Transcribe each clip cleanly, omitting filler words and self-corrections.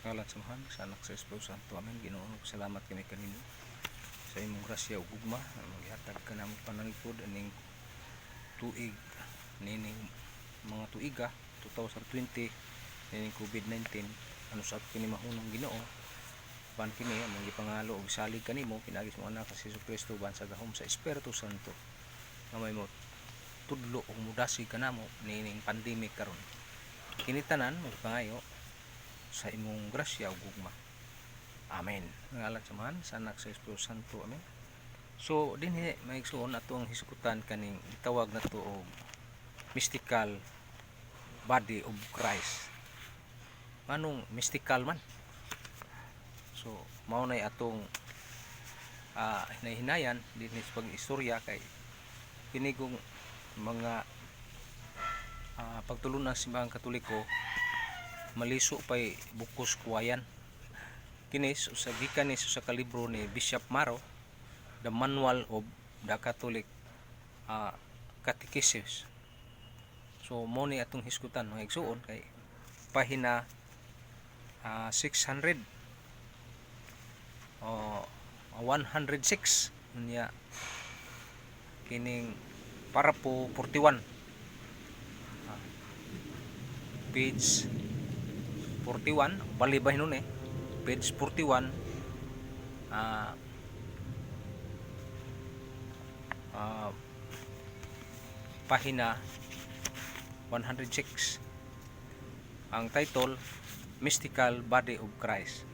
Ngalan sa Mahan, sa Anak sa Espiritu Santo. Amen. Ginoo, salamat kami kanino sa imong grasya ug ugma na maghatag ka namong panalipod aning tuig nining mga tuiga 2020 nining COVID-19. Ano sa kini mahunong Ginoo, ban kini among gipangalo og salig kanimo pinagi sa anak sa Jesucristo ban sa gahom sa Espiritu Santo nga may mo tudlo og mudasi kanamo nining pandemic karon. Kini tanan magpangayo sa imong grasya ug ugma. Amen. Ngalan sa Mahan, sa Anak sa Espiritu Santo. Amen. So dinhi maigsuon atong hisgutan kaning gitawag nato og mystical body of Christ. Manong mystical man? So mao nay atong hinahinayan dinhi sa pag-istorya kay kini kung mga pagtulunan sa simbahang Katoliko maliso pay bukos kuwayan. Kinis sa gikan ni sa kalibro ni Bishop Maro, The Manual of the Catholic Catechesis. So mo ni atong hisgutan mga igsuon kay pahina 600 o 106 niya kining para po 41 page 41 balibay nun page 41 pahina 106 ang title Mystical Body of Christ.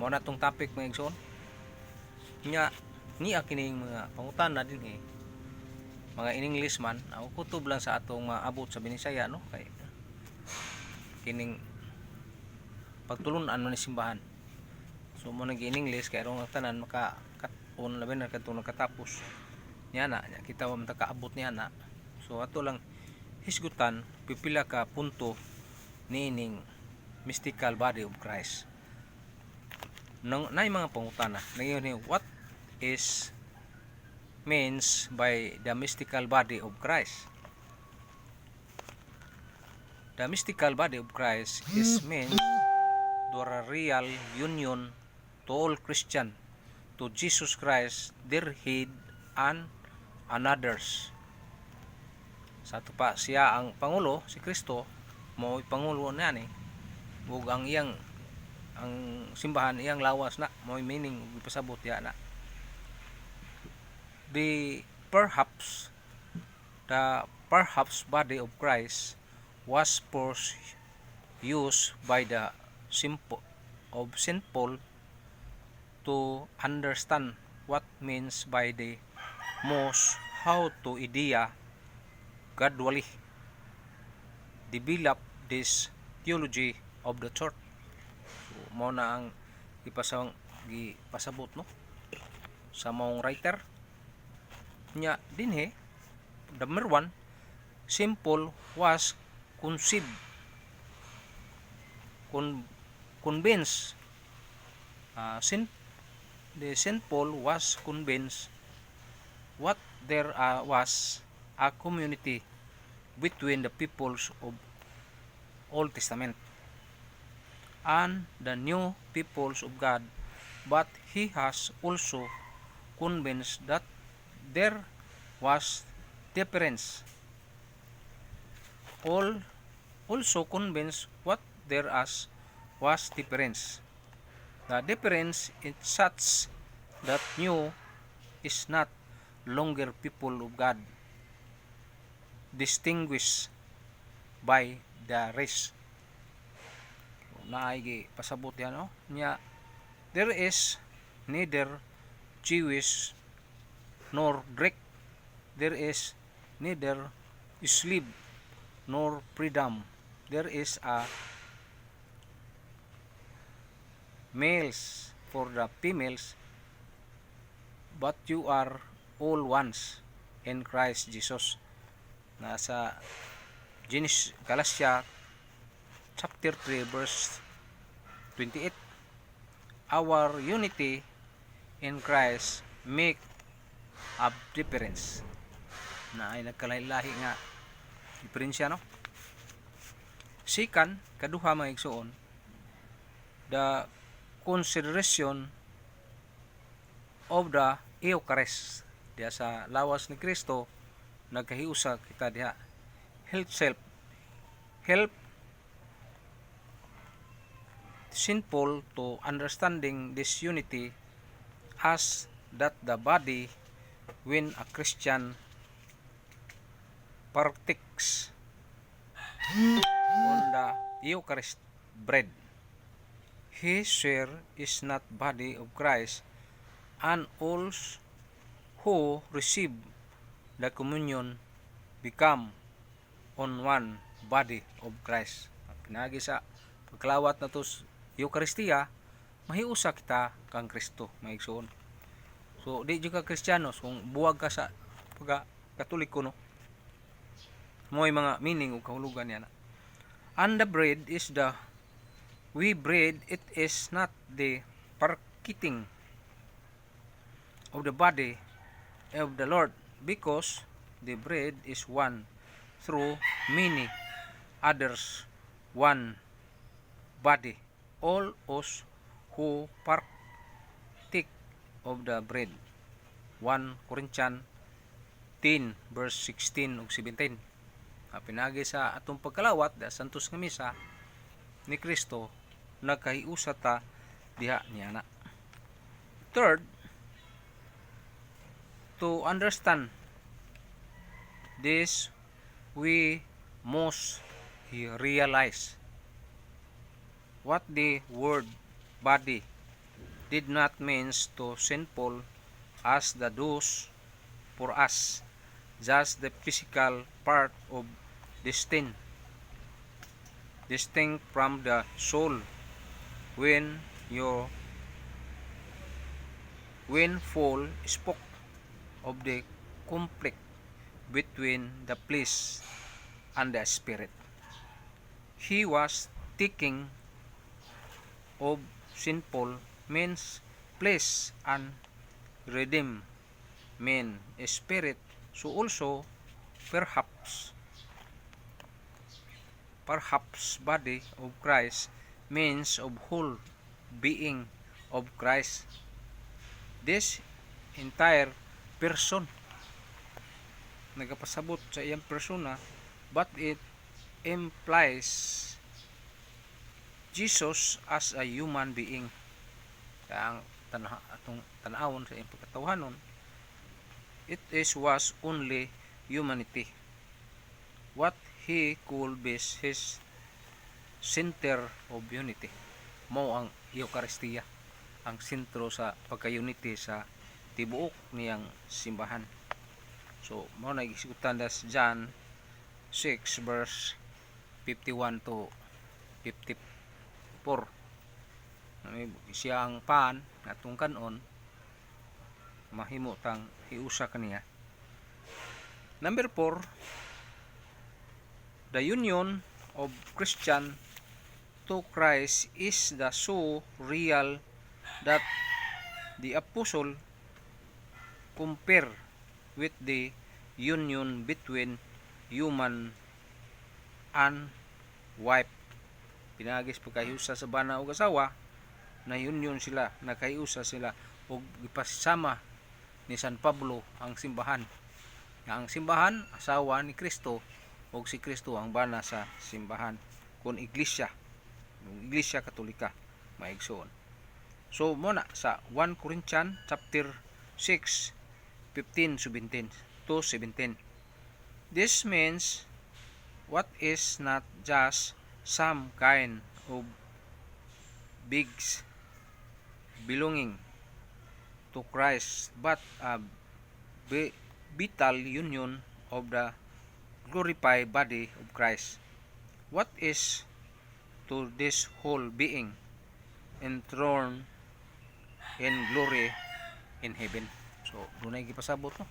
Mao na tong topic mga igsoon niya kining mga pangutana din mga in English man ako kutob lang sa atong maabot sa Binisaya no kay kining pagtulunan man ni simbahan. So mo nag in English kay rong tanan maka-on labi na kadtong nakatapos niya na kita wa man kaabot niya na. So ato lang hisgutan pipila ka punto nining mystical body of Christ. Nay mga pangutana ngayon ni what is means by the mystical body of Christ. The mystical body of Christ is meant to a real union to all Christian to Jesus Christ, their head and others. Sa ito pa siya ang Pangulo, si Kristo, mo Pangulo na ni, ug ang simbahan iyang lawas na, mo meaning ipasabot ya na. The perhaps body of Christ was first used by the St. Paul to understand what means by the most how to idea gradually develop this theology of the church. So, mo na ang gipasabot no sa maong writer nya dinhi. Number 1, Simple was convinced Saint Paul was convinced what there was a community between the peoples of Old Testament and the new peoples of God, but he has also convinced that there was difference. Also convinced what there was difference. The difference is such that new is not longer people of God, distinguished by the race. Naay pasabot yan no nya there is neither Jewish nor Greek, there is neither slave nor freedom, there is a males for the females, but you are all ones in Christ Jesus. Nasa Galatia chapter 3 verse 28. Our unity in Christ make a difference. Na ay nagkalahi-lahi nga diferensya no. Sikan kaduha mga igsuon the consideration of the Eucharist. Diya sa lawas ni Kristo nagkahiusa kita diha. Help sinful to understanding this unity as that the body when a Christian partakes on the Eucharist bread, his share is not body of Christ, and all who receive the communion become on one body of Christ. Pinagi sa pagkalawat na to Eucharistia, mahiusa kita kang Kristo, maigsoon. So di jud ka Kristiyanos kung buwag ka sa pagka-Katoliko, no, mo'y mga meaning ug kahulugan niya na. And the bread is the bread, it is not the partaking of the body of the Lord, because the bread is one through many others, one body, all us who partake of the bread. 1 Corinthians 10 verse 16 ug 17. Pinagi sa atong pagkalawat da santos nga misa ni Kristo, nagkahiusa ta diha niana. Third, to understand this, we must realize what the word body did not mean to sinful as the does for us, just the physical part of distinct from the soul. When Paul spoke of the conflict between the flesh and the spirit, he was thinking of sinful means flesh and redeem mean spirit. So also perhaps body of Christ means of whole being of Christ, this entire person, nagapasabot sa iyang persona, but it implies Jesus as a human being. Kaya atong tanawon sa iyang pagkatawhanon, was only humanity. What he could be his center of unity. Mao ang Eucharistia, ang sentro sa pagka-unity sa tibuok niyang simbahan. So mao na gisigutan das John 6 verse 51 to 54. Siya ang pan atong kanon, mahimo tang hiusa kaniya. Number 4, the union of Christian to Christ is the so real that the apostle compare with the union between human and wife. Pinagis pagkahiusa sa bana ug asawa, na union sila, nakahiusa sila ug ipasama ni San Pablo ang simbahan. Ang simbahan asawa ni Kristo ug si Kristo ang bana sa simbahan kun iglesia Katolika, maigsoon. So mo na sa 1 Corinthians chapter 6 15 to 17. This means what is not just some kind of big belonging to Christ, but a vital union of the glorified body of Christ. What is to this whole being enthroned in glory in heaven. So dunay gipasabot no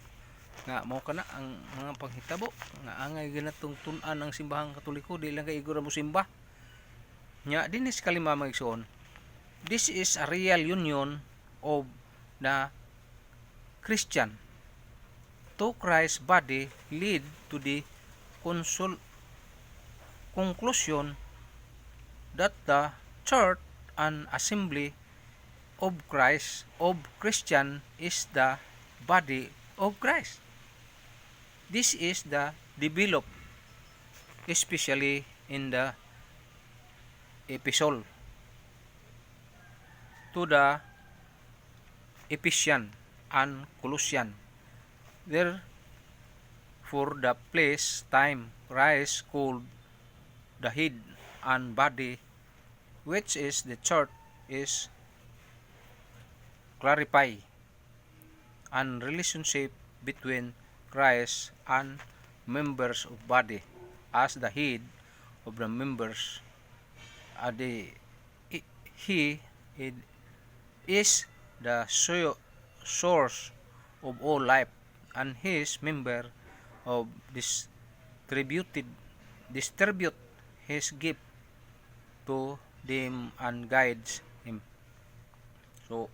nga mao kana ang mga panghitabo nga angay ganatong tun-an ang simbahang Katoliko, di lang kay igura mo simba nya dinis kalima magigsoon. This is a real union of the Christian to Christ's body, lead to the conclusion that the church an assembly of Christ, of Christian, is the body of Christ. This is the developed, especially in the epistle to the Ephesian and Colossian. Therefore, the place, time, Christ called the head and body, which is the church, is clarify and relationship between Christ and members of body as the head of the members. He is the source of all life, and his member of distribute his gift to them and guides him. So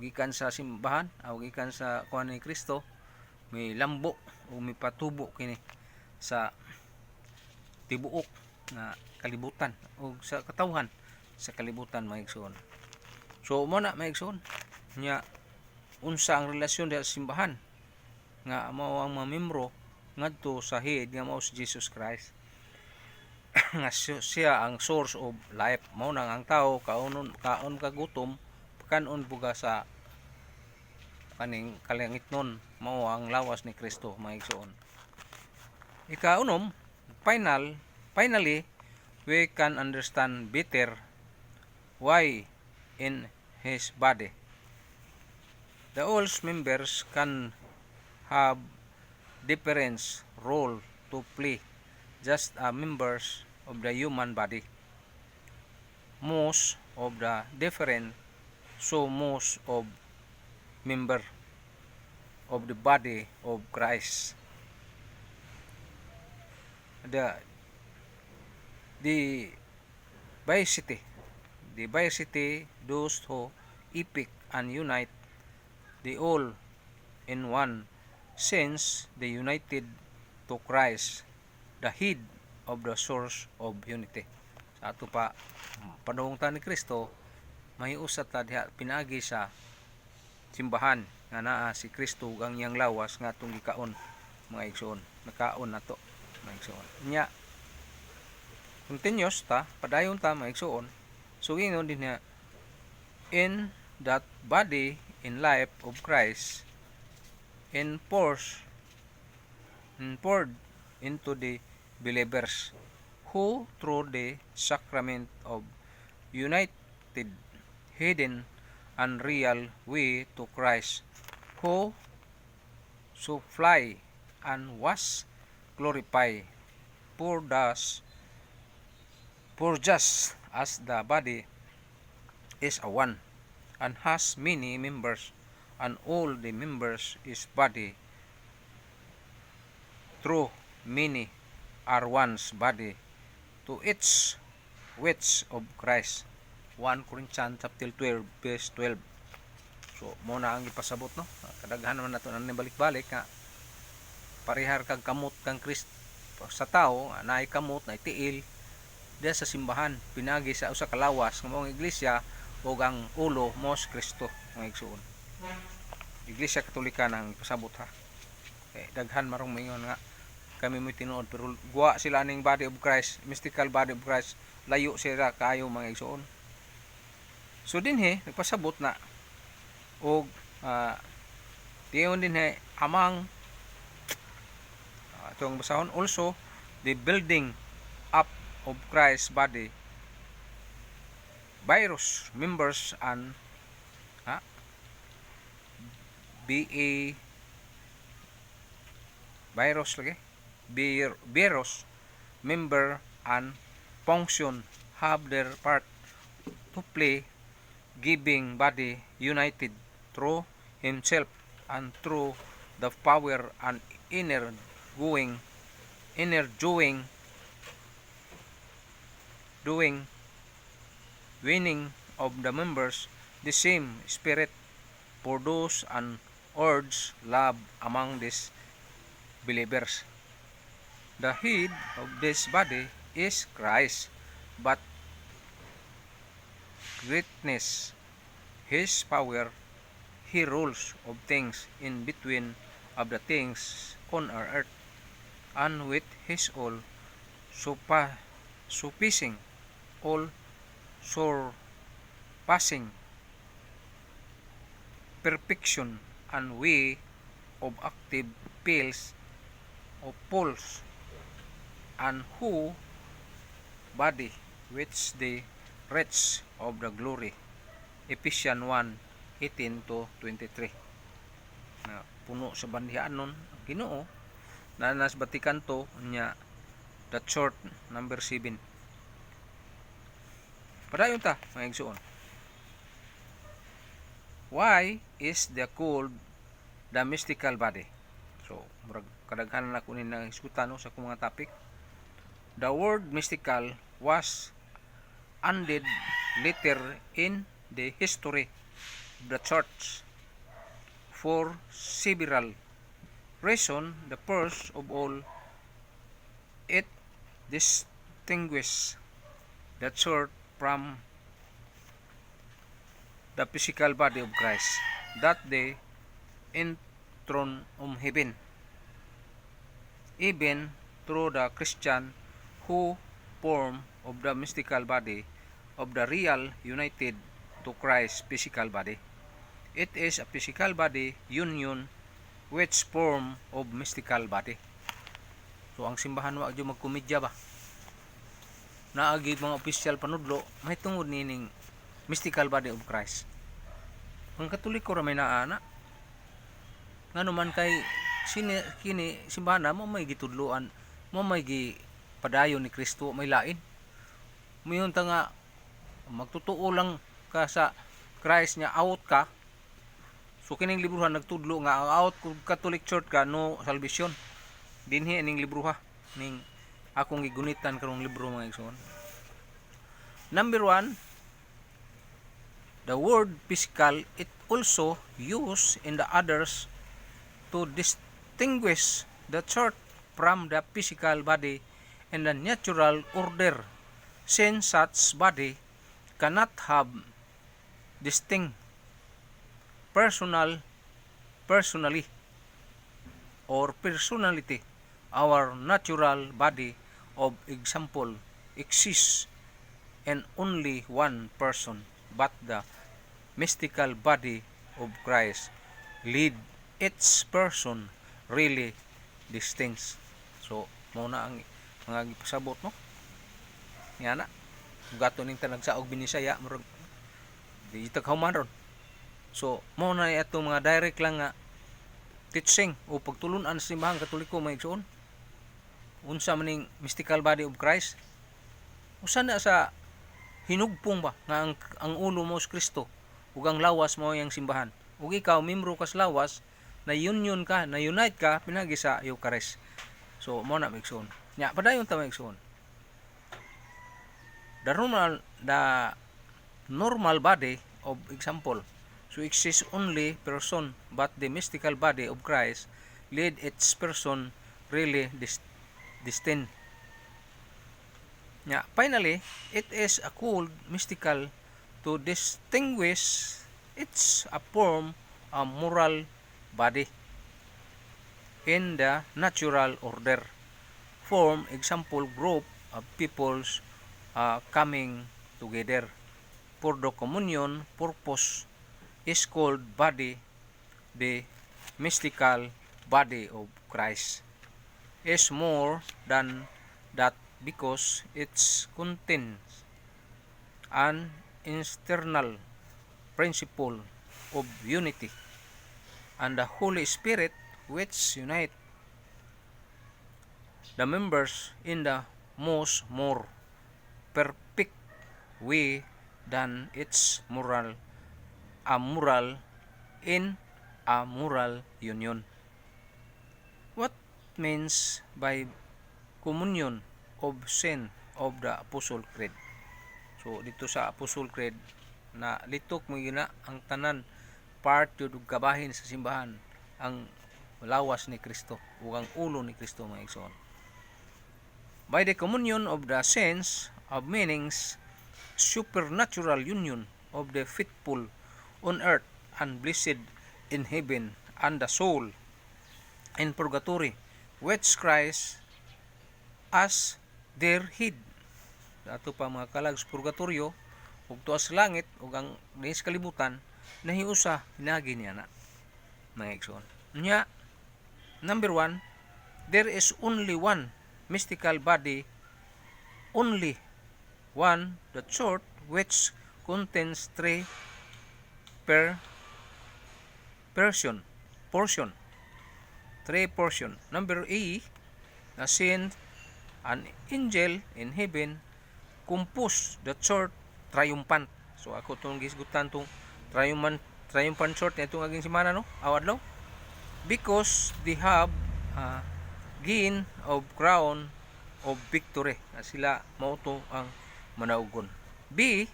gikan sa simbahan o gikan sa kuan ni Kristo, may lambo o may patubo kini sa tibuok na kalibutan o sa katawhan sa kalibutan, mga igsoon. So mo na, mga igsoon, nya unsa ang relasyon sa simbahan nga mao ang mga membro ngadto sa head nga mao si Jesus Christ. Nga siya ang source of life. Mao nang ang tao kaon kagutom kanon buga sa kaning kalangitnon, mao ang lawas ni Kristo, mga igsoon. Ikaunom, finally we can understand better why in his body the all members can have different role to play, just as members of the human body. Most of the different, so most of member of the body of Christ. The diversity, those who epic and unite the all in one sense, the united to Christ, the head of the source of unity. Sa ato pa panungtan ni Kristo, may usat ta diha pinagi sa simbahan nga naa si Kristo ang iyang lawas nga atong gikaon, mga igsoon. Nakaon nato, mga igsoon. Nya continuous ta, padayon ta, mga igsoon. So ingon din niya, in that body in life of Christ, poured into the believers who through the sacrament of united, hidden and real way to Christ, who supply and was glorified for just as the body is a one and has many members, and all the members is body through many are one's body, to each which of Christ. 1 Corinthians chapter 12 verse 12. So mo na ang ipasabot, no? Kadaghan naman nato nang balik-balik nga parihar kag kamot kang Kristo sa tao, naay kamot, naay tiil diya sa simbahan, pinagi sa usa ka lawas nga mao iglesia o ang ulo mo si Kristo, mga igsoon. Iglesia Katolika nang pasabot, ha. Daghan marong mingon nga kami mo tinuod, pero guwa sila ning body of Christ, mystical body of Christ, layo sila kayo, mga igsoon. So dinhi nagpasabot na og tiyon dinhi amang itong basahon, also the building up of Christ's body, virus members and virus member and function have their part to play, giving body united through himself and through the power and inner winning of the members the same spirit produce and urge love among these believers. The head of this body is Christ, but greatness, His power, He rules of things in between of the things on our earth, and with His all sufficing, all surpassing perfection, and we of active pills of pulse, and who body which the rich of the glory. Ephesians 1:18-23. Na puno sa bandihan nun Ginoo na nas Batikan to nya the church number 7. Padayon ta mga igsoon. Why is the called the mystical body? So murag kadaghanan na kunin na iskutan sa akong mga topic. The word mystical was added later in the history of the church for several reasons. The first of all, it distinguishes the church from the physical body of Christ, that the throne of heaven, even through the Christian who form of the mystical body of the real united to Christ's physical body. It is a physical body union which form of mystical body. So ang simbahan wa adyo magkomedya ba? Naagi mga opisyal panudlo may tungod nining mystical body of Christ. Ang Katoliko ra may naana. Ngano man kay kini simbahan na mo may gitudloan, mo may gipadayon ni Kristo, may lain. Mayon ta nga magtutuo lang ka sa Christ nya out ka. So kining libruhan nagtudlo nga ang out kung Catholic Church ka no salvation. Dinhi ning libruha ning akong gigunitan karong libro mga igsoon. Number 1, the word physical, it also used in the others to distinguish the church from the physical body and the natural order, since such body cannot have distinct personality. Our natural body of example exists in only one person, but the mystical body of Christ lead each person really distinct. So muna ang mga gipasabot no. Nga na gato ning tanagsaog binisaya murag di taghuman ron. So muna ato mga direct lang nga teaching o pagtulunan sa simbahang Katoliko mga igsoon. Unsa man ning mystical body of Christ? Usa na sa hinugpong ba nga ang ulo mo sa Kristo ug ang lawas mo yang simbahan. Ug ikaw membro ka sa lawas, na union ka, na unite ka pinagi sa Eucharist. So mo na igsoon. Nya padayon ta igsoon. The normal body of example so exists only person, but the mystical body of Christ lead its person really distinct. Yeah, finally, it is a called mystical to distinguish it's a form a moral body in the natural order. Form example group of peoples coming together for the communion purpose is called body. The mystical body of Christ is more than that because it contains an internal principle of unity and the Holy Spirit which unite the members in the most more perfect way than its moral in a moral union. What means by communion of sin of the Apostle Creed? So dito sa Apostle Creed na litok mo gina ang tanan part yung gabahin sa simbahan ang lawas ni Kristo ug ang ulo ni Kristo mga igsoon. By the communion of the saints of meanings supernatural union of the faithful on earth and blessed in heaven, and the soul in purgatory, which Christ as their head. Ato pa mga kalag sa purgatorio, ug tuwa sa langit, ug ang dinis kalibutan, nahiusa, hinagi niya na. Mga igsoon. Nya, number 1, there is only one mystical body, only one, the church, which contains 3 portion. 3 portion. Number A, a saint, an angel in heaven, compose the church triumphant. So ako itong gisgutan itong triumphant church na itong aging simana, no? Awadlaw. Because they have gain of crown of victory. Sila mauto ang manaugon. B,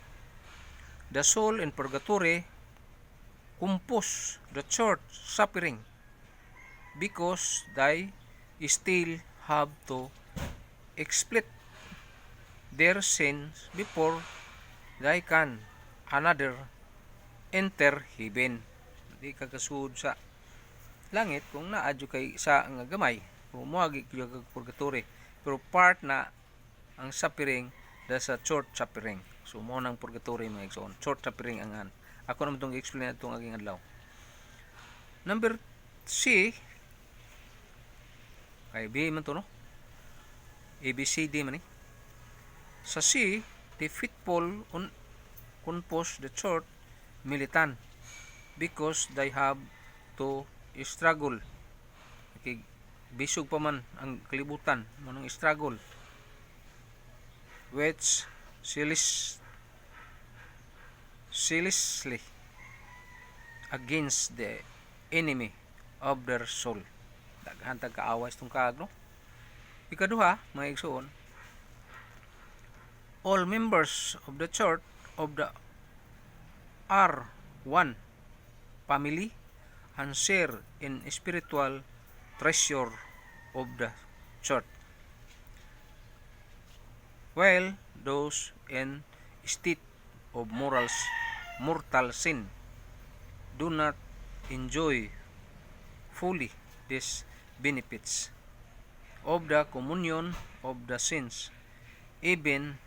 the soul in purgatory compose the church suffering, because they still have to expiate their sins before they can another enter heaven. Di kagasuod sa langit kung naadyo kay sa nga gamay, kung muagi kag purgatory, pero part na ang suffering da sa church suffering. So mo nang purgatory mga igsoon, church suffering ang ako naman itong i-explain na itong aging adlaw. Number C, kay B man to, no? ABCD man eh. Sa C, the faithful compose the church militant, because they have to struggle. Okay, bisog pa man ang kalibutan, manang struggle, which zealously against the enemy of their soul. Daghan kaawas itong kaag, no? Ikaduha, mga igsoon, all members of the church of the are one family and share in spiritual treasure of the church, while those in state of mortal sin do not enjoy fully these benefits of the communion of the saints, even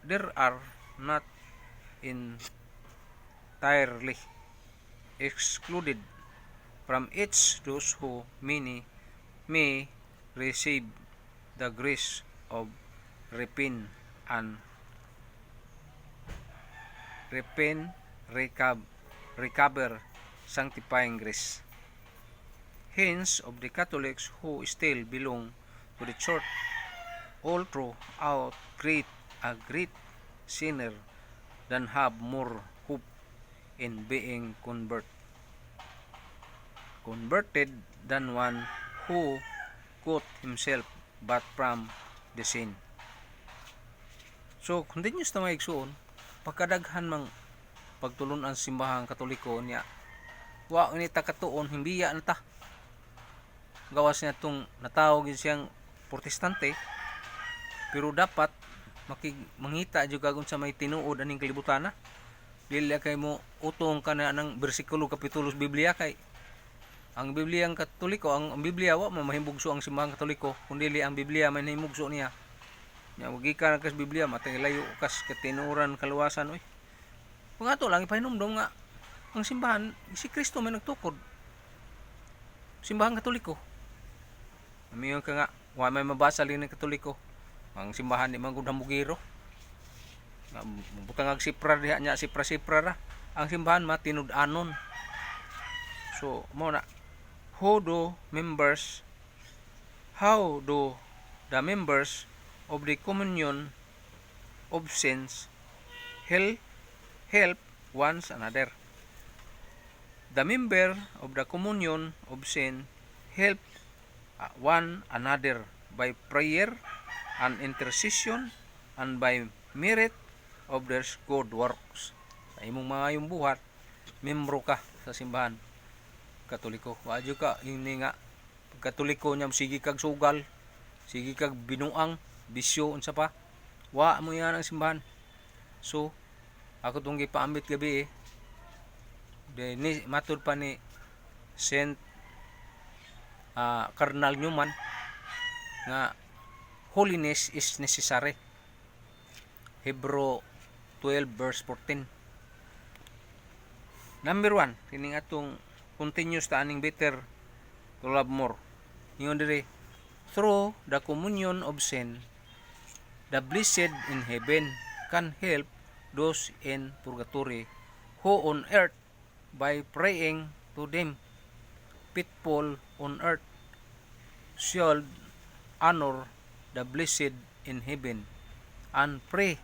there are not entirely excluded from each those who may receive the grace of repent, recover sanctifying grace. Hence, of the Catholics who still belong to the church, all throughout a great sinner than have more hope in being converted than one who caught himself but from the sin. So, continuous na maigsoon, pagkadaghan mang pagtulon ang simbahang Katoliko niya, wa ni ta katuon himbiya na ta. Gawas niya itong natawag siyang protestante, pero dapat mangita juga kung sa may tinuod aning kalibutan na. Dili kay mo utong ka na ng bersikulo kapitulo sa Biblia, kay ang Biblia ang Katoliko, ang Biblia wa mahimbugso ang simbahang Katoliko, kundi ang Biblia may nahimugso niya. Nya wagi ka kas Biblia matay layo kas katinuran kaluwasan oy. Kung ato lang ipahinumdom nga ang simbahan si Kristo may nagtukod. Simbahang Katoliko. Amiyon ka nga wa may mabasa lini Katoliko. Ang simbahan di man gud hamugiro. Butang ag sipra diha nya sipra ra. Ang simbahan matinud-anon. So mo na how do the members of the communion of saints help one another? The member of the communion of saints help one another by prayer and intercession and by merit of their good works. Sa imong mga yung buhat, membro ka sa simbahan Katoliko. Wadyo ka ini nga Katoliko nya sige kag sugal, sige kag binuang, bisyo unsa pa. Wa mo yan ang simbahan. So Ako tong gipaambit gabi ni matud pa ni Saint Cardinal Newman nga holiness is necessary. Hebrew 12 verse 14. Number 1, kining atong continuous ta aning better to love more. Ingon diri, through the communion of sin, the blessed in heaven can help those in purgatory who on earth by praying to them. People on earth should honor the blessed in heaven and pray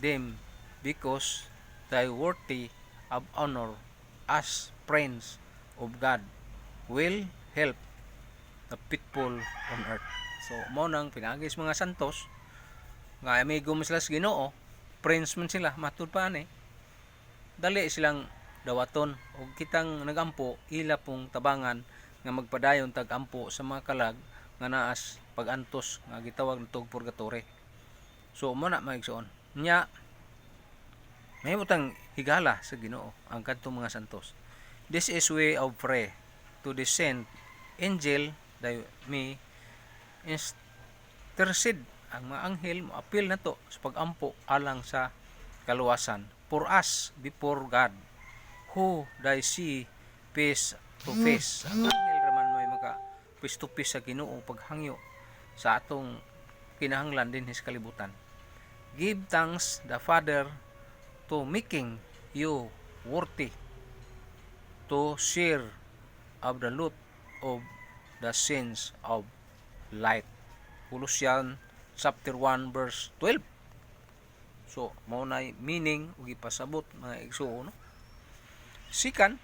them because they worthy of honor as friends of God will help the people on earth. So mao nang pinagis mga santos nga amigo mo sila sa Ginoo, friends man sila, matud pa ani, dali silang dawaton og kitang nagampo ila pong tabangan nga magpadayon tag-ampo sa mga kalag nga naas pag-antos nga gitawag natog purgatory. So mo na maigsoon nya may butang higala sa Ginoo ang kadtong mga santos. This is way of pray to the saint angel that may intercede, ang mga anghel mo appeal na to sa pag-ampo alang sa kaluwasan for us before God who they see face to face. Ang anghel raman may maka face to face sa Ginoo paghangyo sa atong kinahanglan din sa kalibutan. Give thanks the Father to making you worthy to share of the lot of the sins of light. Colossians chapter 1 verse 12. So mao na meaning ug ipasabot mga igsuon, no? Second,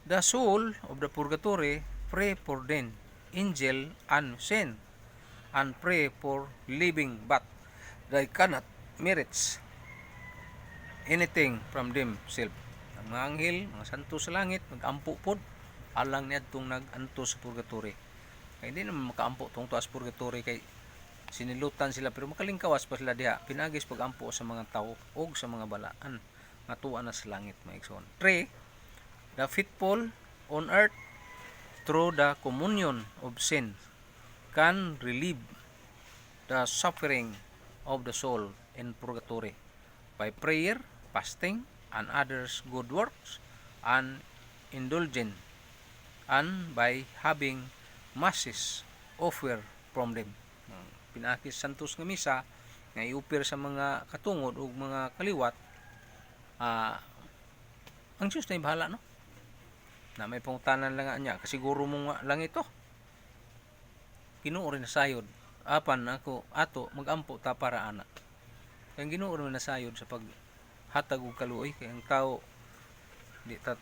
the soul of the purgatory pray for them angel and saint and pray for living but they cannot merits anything from themselves. Ang mga anghel, mga santo sa langit, mag-ampo pod alang niadtong nag-anto sa purgatory. Kaya hindi naman makaampo tong tuas purgatory kay sinilutan sila, pero makalingkawas pa sila diha pinagis pag-ampo sa mga tao o sa mga balaan nga tuwa na sa langit, maigsoon. 3, the faithful on earth through the communion of sin can relieve the suffering of the soul in purgatory by prayer, fasting, and others good works, and indulgence, and by having masses offer from them. Pinakis santos nga misa nga iupir sa mga katungod o mga kaliwat, ang Diyos na ibahala, no? Na may pangutanan lang niya, kasiguro mo nga lang ito. Ginoo rin nasayod, apan ako ato magampo ta para ana. Kaya Ginoo rin nasayod sa paghatag og kaluoy, kay ang tao di ta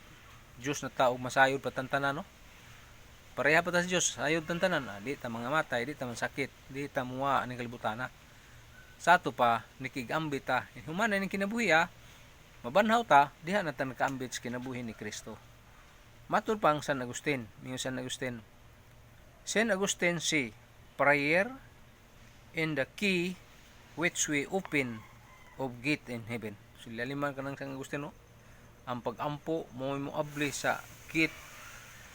Diyos na tao masayod patantanan, no? Pareha pa ta sa Diyos, sayod tantanan, di ta mga matay, di ta man sakit, di ta muwa ning kalibutana. Sa ato pa nikigambit ta, human ning kinabuhi, mabanhaw ta diha na ta nakaambit sa kinabuhi ni Kristo. Matud pang San Agustin, mingon San Agustin. Saint Augustine say, prayer in the key which we open of gate in heaven. So laliman ka ng San Agustin, no? Ang pag-ampo mo abli sa gate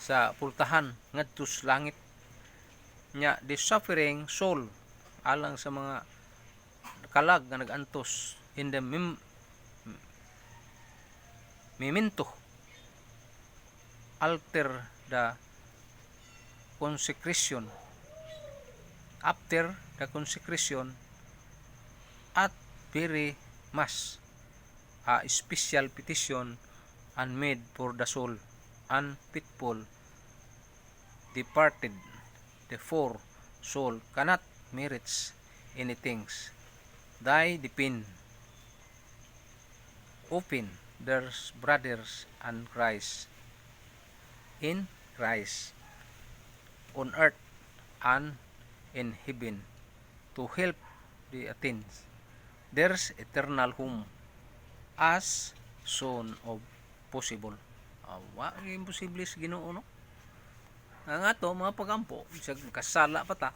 sa pultahan ngadto sa langit. Nya the suffering soul alang sa mga kalag nga nagantos in the memento alter the consecration, after the consecration at very mass a special petition and made for the soul and faithful departed. Therefore soul cannot merits anything. They depend open their brothers and Christ in Christ on earth and in heaven to help the Athens there's eternal home as soon of possible. Wa imposible sa Ginoo, no? Ang ato mga pagampo sa kasala pa ta,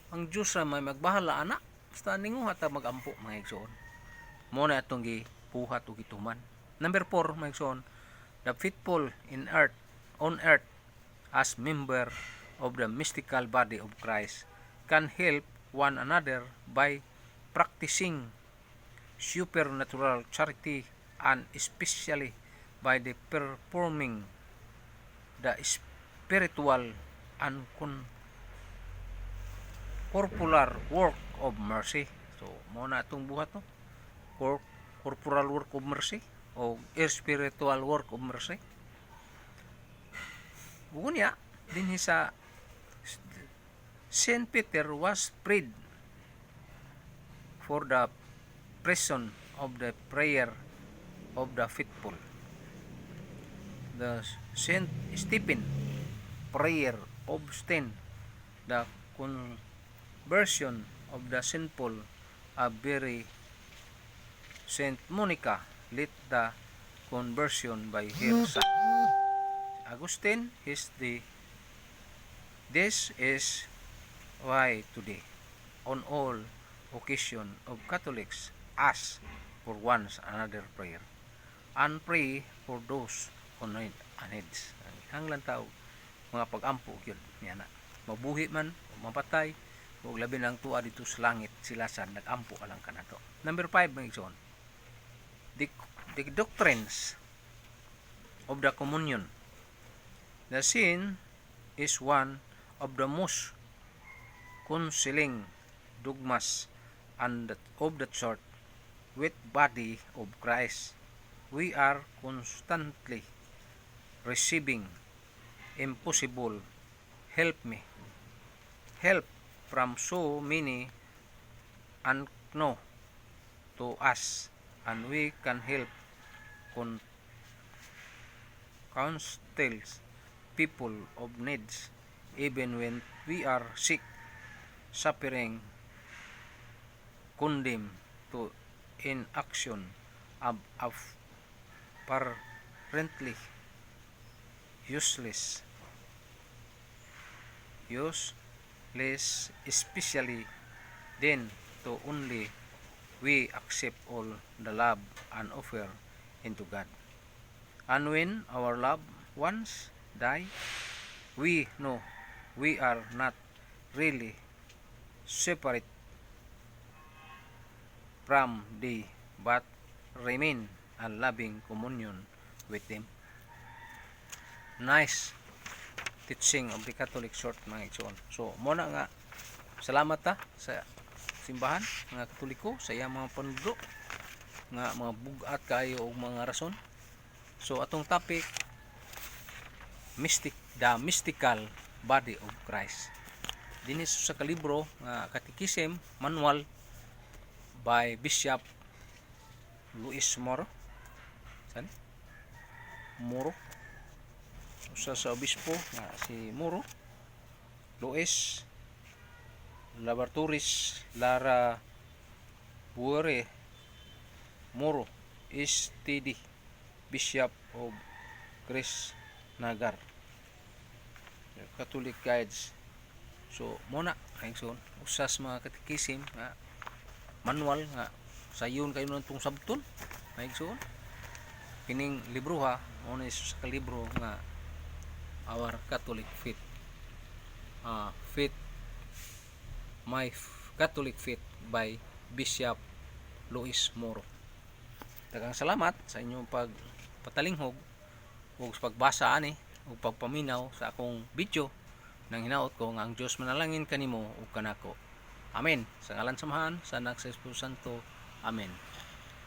ang Diyos ra may magbahala ana basta ninguha ta magampo, mga igsoon. mo na atong gipuhat o gituman. Number 4, maigsoon, the faithful on earth as member of the mystical body of Christ can help one another by practicing supernatural charity and especially by the performing the spiritual and corporal work of mercy. So, mo na itong buhat no? Corporal work of mercy o spiritual work of mercy. Unya, din sa Saint Peter was prayed for the prison of the prayer of the faithful. The Saint Stephen prayer obtained the conversion of the sinful. A very Saint Monica led the conversion by her son. Augustine is this is why today on all occasion of Catholics ask for one another prayer and pray for those who need needs. Hanglan tao mga pag-ampo yun niya na mabuhi man o mapatay o labi ng tuwa dito sa langit sila sa nag-ampo alang kanato. Number 5 mga igsoon, the doctrines of the communion. The sin is one of the most consoling dogmas and of the church. With body of Christ, we are constantly receiving impossible help from so many unknown to us, and we can help countless people of needs even when we are sick, suffering, condemned to inaction of apparently useless, especially then to only we accept all the love and offer into God. And when our loved ones die, we know we are not really separate from thee, but remain a loving communion with them. Nice teaching of the Catholic Church mga igsoon. So, muna nga salamat ta sa simbahan nga Katoliko sa iyang mga panundo nga mga bugat kayo og mga rason. So, atong topic the mystical body of Christ. Dinis sa kalibro nga Catechism Manual by Bishop Luis Moro. Usa sa obispo nga si Moro Luis Laboratories Lara Buere Moro STD Bishop of Chris Nagar Catholic Guides. So muna ayson usas mga Catechism nga manual nga sayon kayo nitong sabton ayson kining libro ha mo na sa kalibro nga Our Catholic Faith, My Catholic Faith by Bishop Luis Moro. Daghang salamat sa inyong pagpatalinghog ug pagbasa ani ug pagpaminaw sa akong video nang hinaot ko nga ang Dios manalangin kanimo ug kanako. Amen. Sa ngalan samahan sa Anak sa Espiritu Santo. Amen.